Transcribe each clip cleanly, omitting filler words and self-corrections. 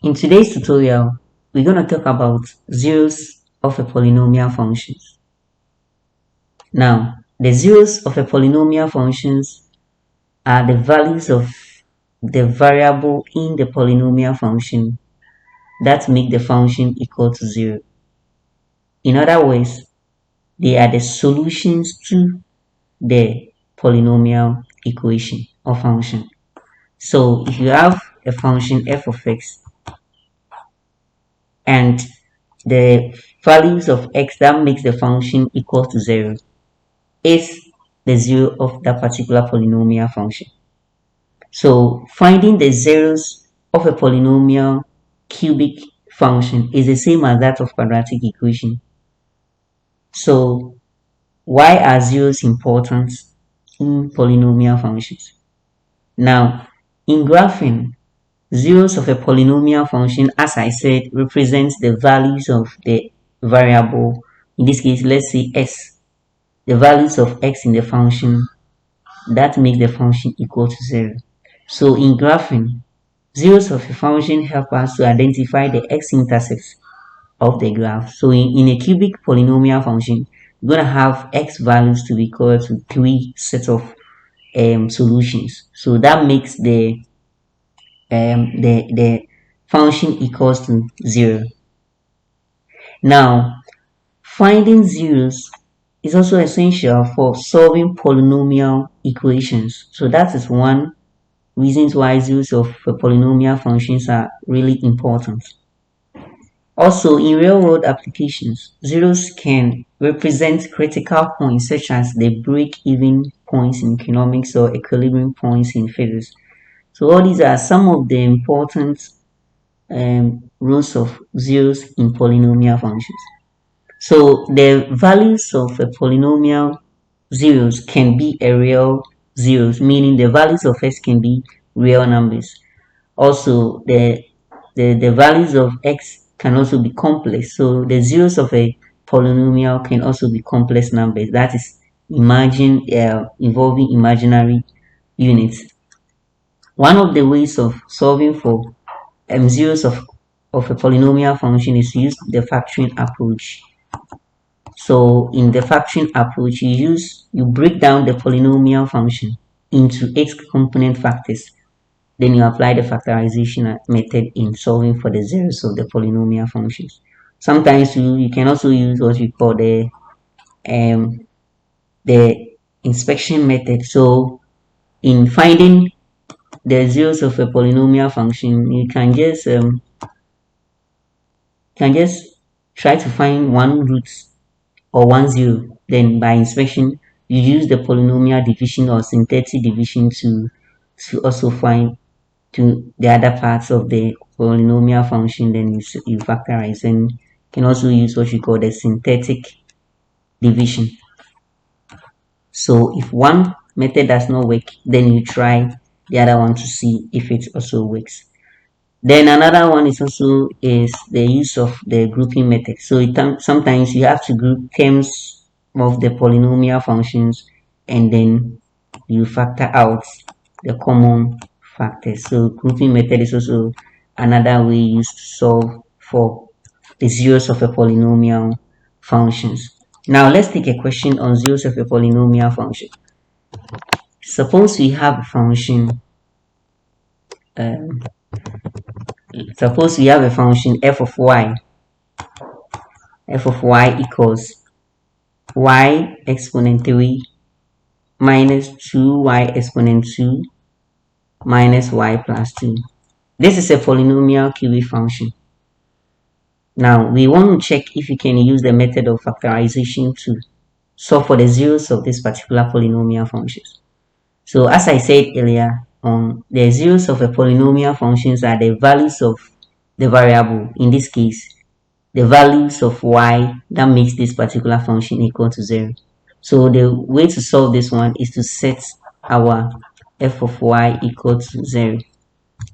In today's tutorial, we're going to talk about zeros of a polynomial function. Now, the zeros of a polynomial functions are the values of the variable in the polynomial function that make the function equal to 0. In other words, they are the solutions to the polynomial equation or function. So if you have a function f of x and the values of x that makes the function equal to 0 is the zero of that particular polynomial function. So finding the zeros of a polynomial cubic function is the same as that of quadratic equation. So why are zeros important in polynomial functions? Now, in graphing, zeros of a polynomial function, as I said, represents the values of the variable. In this case, let's say s, the values of x in the function that make the function equal to 0. So in graphing, zeros of a function help us to identify the x-intercepts of the graph. So in a cubic polynomial function, we're going to have x values to be equal to 3 sets of solutions. So that makes the function equals to 0. Now, finding zeros is also essential for solving polynomial equations. So that is one reason why zeros of polynomial functions are really important. Also, in real-world applications, zeros can represent critical points such as the break-even points in economics or equilibrium points in physics. So all these are some of the important roles of zeros in polynomial functions. So the values of a polynomial zeros can be a real zeros, meaning the values of x can be real numbers. Also, the values of x can also be complex. So the zeros of a polynomial can also be complex numbers. That is involving imaginary units. One of the ways of solving for zeros of a polynomial function is to use the factoring approach. So in the factoring approach, you break down the polynomial function into its component factors. Then you apply the factorization method in solving for the zeros of the polynomial functions. Sometimes you can also use what we call the inspection method. So in finding the zeros of a polynomial function, you can just try to find one root or 1 0. Then by inspection, you use the polynomial division or synthetic division to also find to the other parts of the polynomial function. Then you factorize, and you can also use what you call the synthetic division. So if one method does not work, then you try the other one to see if it also works. Then another one is the use of the grouping method. So sometimes you have to group terms of the polynomial functions and then you factor out the common factors. So grouping method is also another way used to solve for the zeros of a polynomial functions. Now let's take a question on zeros of a polynomial function. Suppose we have a function f of y equals y exponent 3 minus 2y exponent 2 minus y plus 2. This is a polynomial cubic function. Now we want to check if you can use the method of factorization to solve for the zeros of this particular polynomial functions. So as I said earlier, the zeros of a polynomial functions are the values of the variable, in this case the values of y that makes this particular function equal to 0. So the way to solve this one is to set our f of y equal to 0.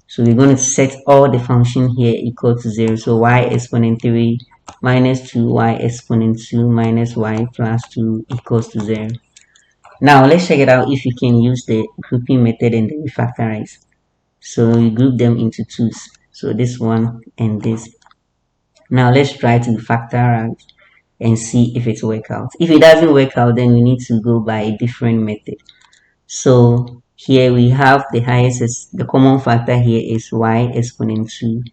So we're going to set all the function here equal to 0. So y exponent 3 minus 2y exponent 2 minus y plus 2 equals to 0. Now let's check it out if you can use the grouping method and then we factorize. So we group them into twos. So this one and this. Now let's try to factor out and see if it works out. If it doesn't work out, then we need to go by a different method. So here we have the highest, is the common factor here is y exponent 2.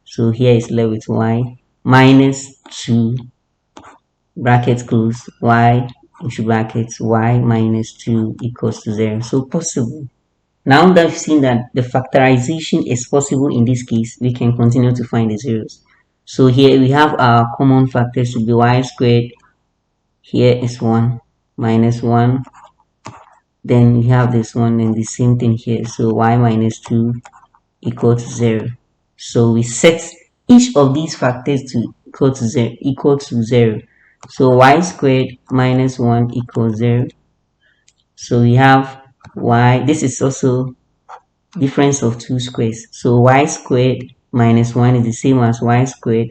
So here is left with y minus 2 bracket close y into brackets y minus 2 equals to 0. So possible. Now that we've seen that the factorization is possible in this case, we can continue to find the zeros. So here we have our common factors to be y squared. Here is 1 minus 1. Then we have this one and the same thing here. So y minus 2 equal to 0. So we set each of these factors to equal to 0. So y squared minus 1 equals 0. So we have y, this is also difference of two squares. So y squared minus 1 is the same as y squared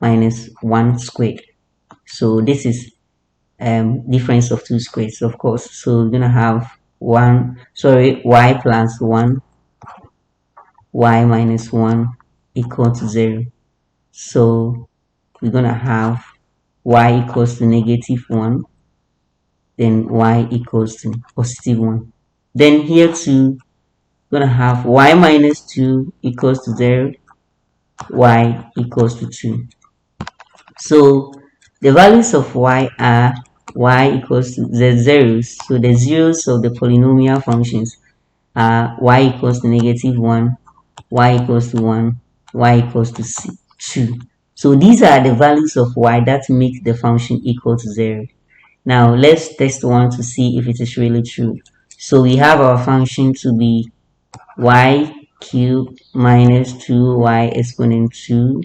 minus 1 squared. So this is difference of two squares, of course. So we're gonna have y plus 1 y minus 1 equal to 0. So we're gonna have y equals to negative 1, then y equals to positive 1. Then here too, we're gonna have y minus 2 equals to 0, y equals to 2. So the values of y are y equals to the zeros. So the zeros of the polynomial functions are y equals to negative 1, y equals to 1, y equals to 2. So these are the values of y that make the function equal to 0. Now let's test one to see if it is really true. So we have our function to be y cubed minus 2y exponent 2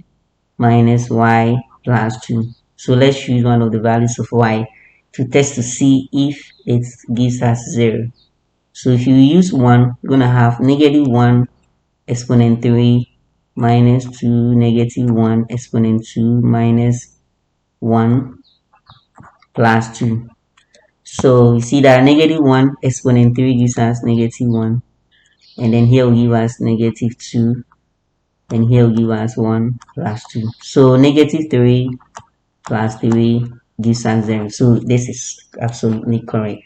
minus y plus 2. So let's choose one of the values of y to test to see if it gives us 0. So if you use 1, you're going to have negative 1 exponent 3 minus 2 negative 1 exponent 2 minus 1 plus 2. So you see that negative 1 exponent 3 gives us negative 1. And then here will give us negative 2. And here will give us 1 plus 2. So negative 3 plus 3 gives us 0. So this is absolutely correct.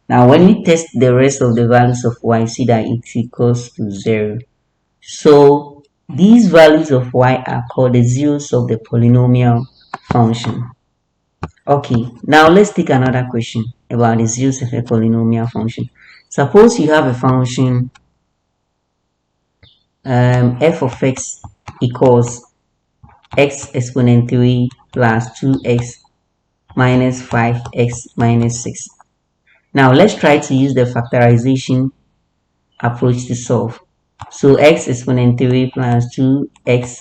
Now when we test the rest of the values of y, see that it equals to 0. So these values of y are called the zeros of the polynomial function. Okay, now let's take another question about the zeros of a polynomial function. Suppose you have a function f of x equals x exponent 3 plus 2x minus 5x minus 6. Now let's try to use the factorization approach to solve. So x exponent 3 plus 2x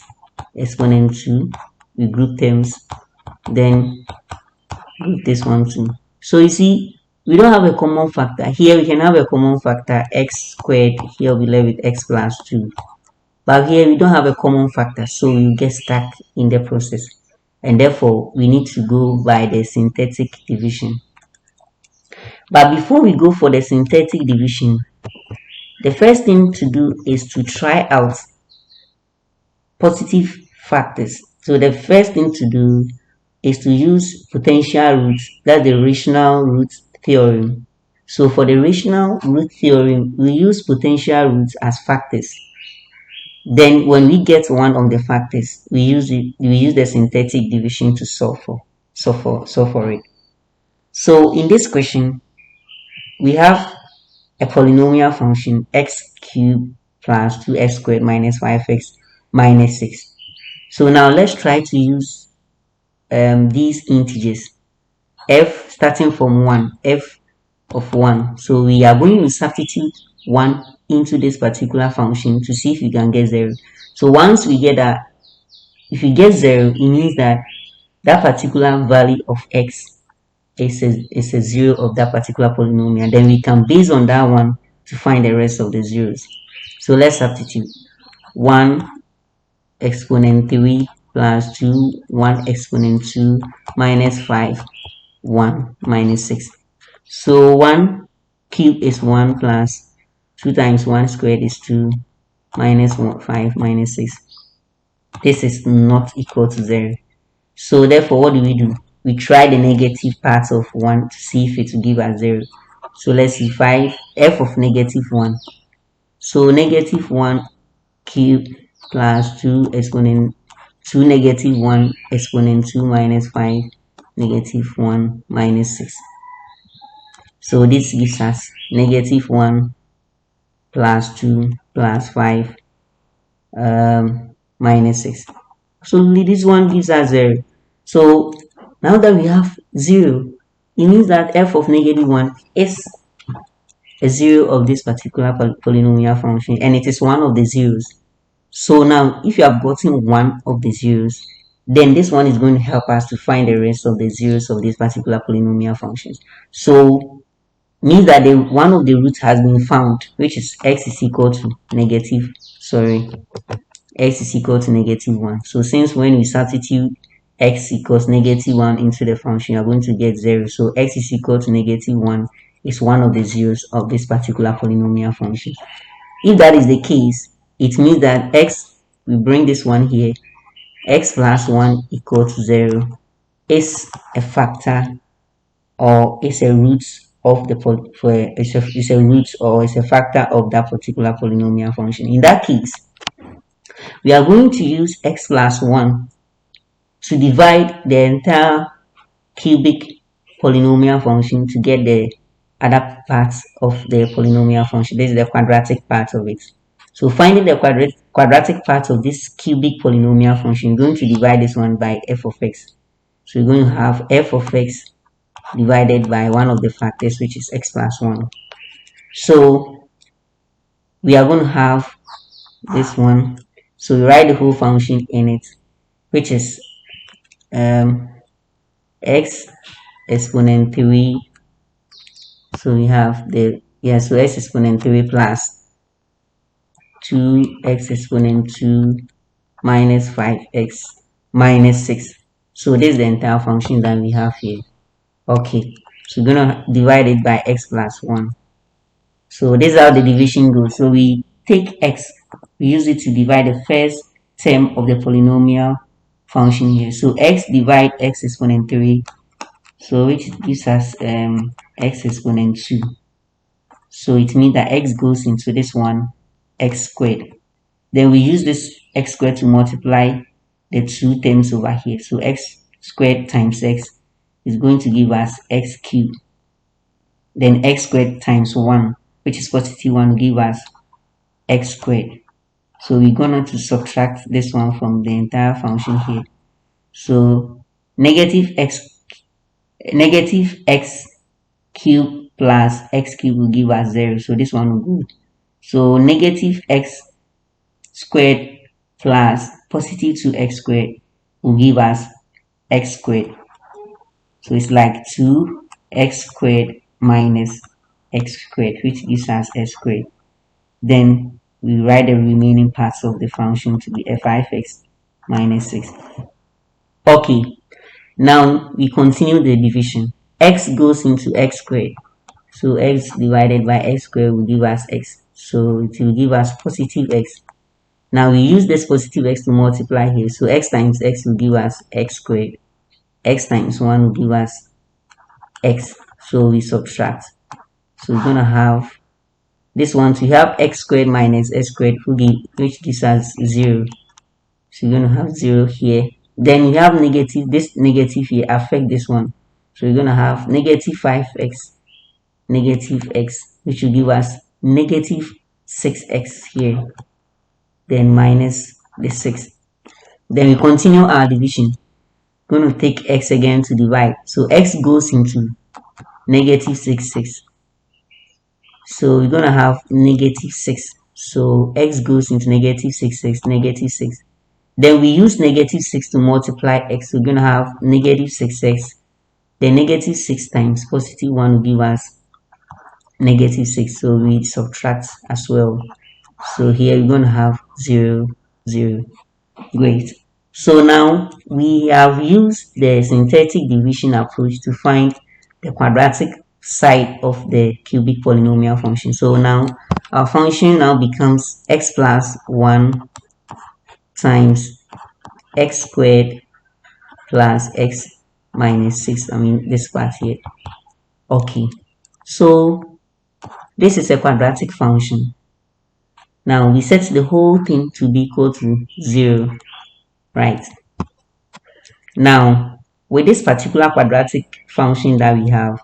exponent 2, we group terms, then group this one too. So you see, we don't have a common factor. Here we can have a common factor x squared, here we left with x plus 2. But here we don't have a common factor, so you get stuck in the process. And therefore, we need to go by the synthetic division. But before we go for the synthetic division, the first thing to do is to try out positive factors. So the first thing to do is to use potential roots. That's the rational root theorem. So for the rational root theorem, we use potential roots as factors. Then when we get one of the factors, we use the synthetic division to solve for it. So in this question, we have a polynomial function x cubed plus 2x squared minus 5x minus 6. So now let's try to use these integers, f starting from 1, f of 1. So we are going to substitute 1 into this particular function to see if we can get 0. So once we get that, if we get 0, it means that that particular value of x is a 0 of that particular polynomial. Then we can base on that one to find the rest of the zeros. So let's substitute 1 exponent 3 plus 2, 1 exponent 2 minus 5, 1 minus 6. So 1 cube is 1 plus 2 times 1 squared is 2 minus 5 minus 6. This is not equal to 0. So therefore, what do? We try the negative part of 1 to see if it will give us 0. So let's see, 5 f of negative 1. So negative 1 cube plus 2 exponent 2 negative 1 exponent 2 minus 5 negative 1 minus 6. So this gives us negative 1 plus 2 plus 5 minus 6. So this one gives us 0. So now that we have 0, it means that f of negative 1 is a 0 of this particular polynomial function, and it is one of the zeros. So now if you have gotten one of the zeros, then this one is going to help us to find the rest of the zeros of this particular polynomial functions. So means that one of the roots has been found, which is x is equal to negative, x is equal to negative 1. So since when we substitute x equals negative 1 into the function, you're going to get 0. So x is equal to negative 1 is one of the zeros of this particular polynomial function. If that is the case, it means that x, we bring this one here, x plus 1 equal to 0 is a factor, or is a root of the is a root or is a factor of that particular polynomial function. In that case, we are going to use x plus 1 to divide the entire cubic polynomial function to get the other parts of the polynomial function. This is the quadratic part of it. So finding the quadratic part of this cubic polynomial function, you're going to divide this one by f of x. So you're going to have f of x divided by one of the factors, which is x plus 1. So we are going to have this one. So we write the whole function in it, which is x exponent 3. So we have so x exponent 3 plus 2x exponent 2 minus 5x minus 6. So this is the entire function that we have here. Okay, so we're gonna divide it by x plus 1. So this is how the division goes. So we take x, we use it to divide the first term of the polynomial function here. So x divide x exponent 3, so which gives us x exponent 2. So it means that x goes into this one, x squared. Then we use this x squared to multiply the two terms over here. So x squared times x is going to give us x cubed. Then x squared times 1, which is positive 1, will give us x squared. So we're going to subtract this one from the entire function here. So negative x cubed plus x cubed will give us 0. So this one will go. So negative x squared plus positive 2x squared will give us x squared. So it's like 2x squared minus x squared, which gives us x squared. Then we write the remaining parts of the function to be f(5x) minus 6. Okay, now we continue the division. X goes into x squared. So x divided by x squared will give us x. So it will give us positive x. Now we use this positive x to multiply here. So x times x will give us x squared. X times 1 will give us x. So we subtract. So we're going to have this one. So we have x squared minus x squared, which gives us 0. So we're going to have 0 here. Then we have negative. This negative here affect this one. So we're going to have negative 5x, negative x, which will give us negative 6x here. Then minus the 6. Then we continue our division. We're going to take x again to divide. So x goes into negative 6. So we're going to have negative 6. So x goes into negative 6, negative 6. Then we use negative 6 to multiply x. So we're going to have negative 6x. Then negative 6 times positive 1 will give us negative 6. So we subtract as well. So here we're going to have 0, 0. Great. So now we have used the synthetic division approach to find the quadratic side of the cubic polynomial function. So now our function now becomes x plus 1 times x squared plus x minus 6. I mean this part here. Okay, so this is a quadratic function. Now we set the whole thing to be equal to 0, right? Now with this particular quadratic function that we have,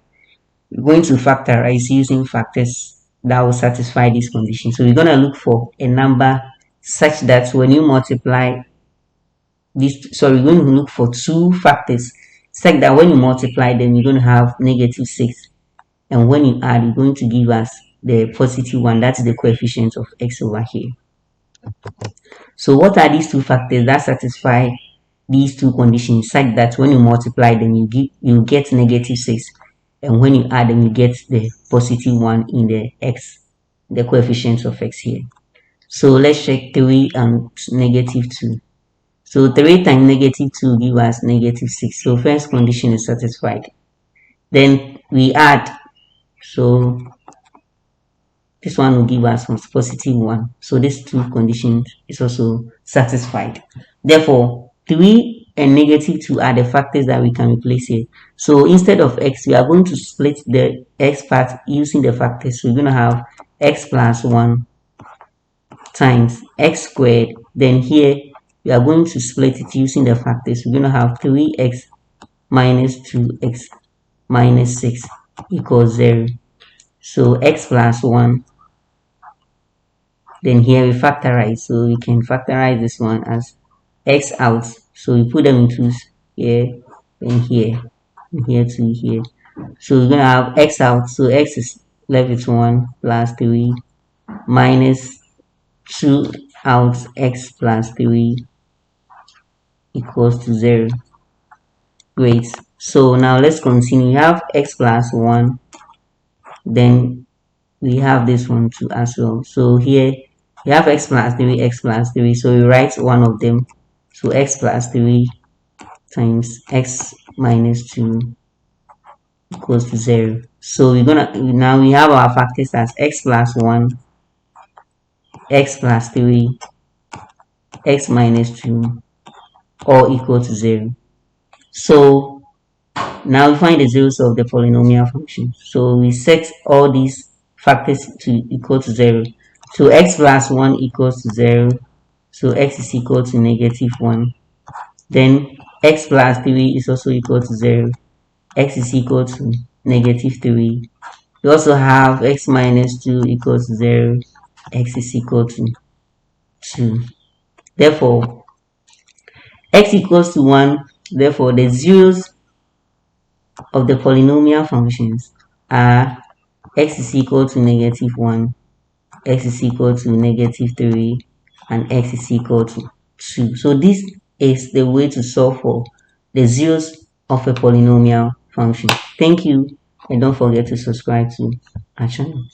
we're going to factorize using factors that will satisfy this condition. So we're going to look for a number such that when you multiply this, sorry, we're going to look for two factors such that when you multiply them, you're going to have negative 6. And when you add, you're going to give us the positive 1. That's the coefficient of x over here. So what are these two factors that satisfy these two conditions such that when you multiply them, you get negative 6, and when you add them, you get the positive 1 in the x, the coefficients of x here. So let's check 3 and negative 2. So 3 times negative 2 give us negative 6. So first condition is satisfied. Then we add. So this one will give us positive 1. So these two conditions is also satisfied. Therefore, 3 and negative 2 are the factors that we can replace here. So instead of x, we are going to split the x part using the factors. So we're going to have x plus 1 times x squared. Then here, we are going to split it using the factors. We're going to have 3x minus 2x minus 6 equals 0. So x plus 1. Then here we factorize. So we can factorize this one as x out. So we put them into here, and here, and here to here. So we're going to have x out. So x is left with 1 plus 3 minus 2 out, x plus 3 equals to 0. Great. So now let's continue. We have x plus 1. Then we have this one too as well. So here we have x plus 3, x plus 3. So we write one of them. So x plus 3 times x minus 2 equals to 0. So we're gonna, now we have our factors as x plus 1, x plus 3, x minus 2, all equal to 0. So now we find the zeros of the polynomial function. So we set all these factors to equal to 0. So x plus 1 equals to 0. So x is equal to negative 1. Then x plus 3 is also equal to 0. X is equal to negative 3. We also have x minus 2 equals to 0. X is equal to 2. Therefore, x equals to 1. Therefore, the zeros of the polynomial functions are x is equal to negative 1, x is equal to negative 3, and x is equal to 2. So this is the way to solve for the zeros of a polynomial function. Thank you, and don't forget to subscribe to our channel.